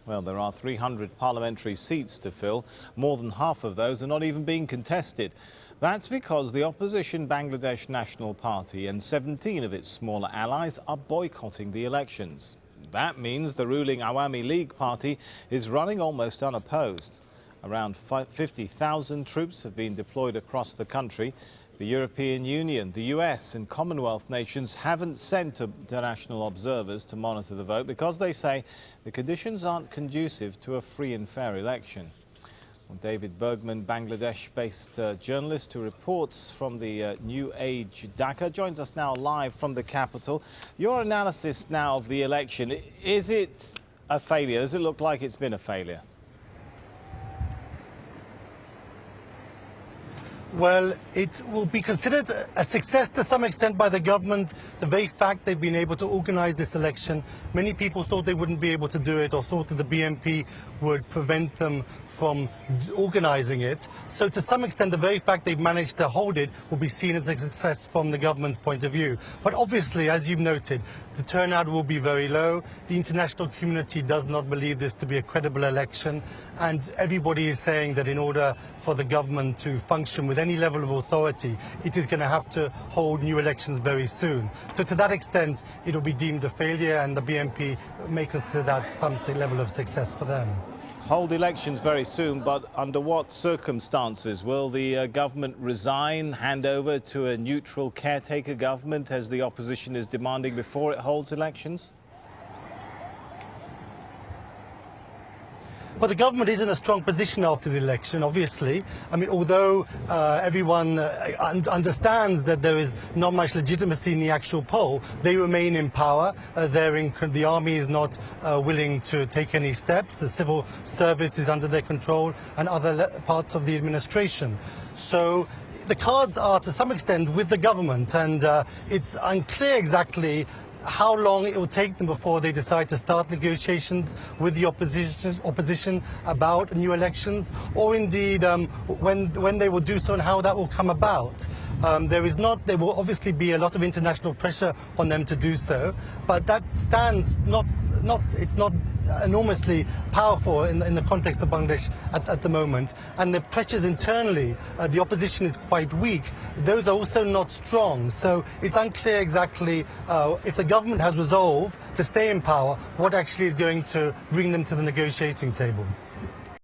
Well, there are 300 parliamentary seats to fill. More than half of those are not even being contested. That's because the opposition Bangladesh National Party and 17 of its smaller allies are boycotting the elections. That means the ruling Awami League party is running almost unopposed. Around 50,000 troops have been deployed across the country. The European Union, the US and Commonwealth nations haven't sent international observers to monitor the vote because they say the conditions aren't conducive to a free and fair election. Well, David Bergman, Bangladesh-based journalist who reports from the New Age Dhaka, joins us now live from the capital. Your analysis now of the election, is it a failure? Does it look like it's been a failure? Well, it will be considered a success to some extent by the government. The very fact they've been able to organize this election, many people thought they wouldn't be able to do it or thought that the BNP would prevent them from organizing it. So to some extent, the very fact they've managed to hold it will be seen as a success from the government's point of view. But obviously, as you've noted, the turnout will be very low. The international community does not believe this to be a credible election. And everybody is saying that in order for the government to function with any level of authority, it is going to have to hold new elections very soon. So to that extent, it will be deemed a failure, and the BNP may consider that some level of success for them. Hold elections very soon, but under what circumstances? Will the government resign, hand over to a neutral caretaker government as the opposition is demanding before it holds elections? Well, the government is in a strong position after the election, obviously. I mean, although everyone understands that there is not much legitimacy in the actual poll, they remain in power. The army is not willing to take any steps. The civil service is under their control, and other parts of the administration. So the cards are to some extent with the government, and it's unclear exactly how long it will take them before they decide to start negotiations with the opposition about new elections, or indeed when they will do so and how that will come about. There will obviously be a lot of international pressure on them to do so, but that stands it's not enormously powerful in the context of Bangladesh at the moment, and the pressures internally, the opposition is quite weak. Those are also not strong, so it's unclear exactly if the government has resolve to stay in power, what actually is going to bring them to the negotiating table.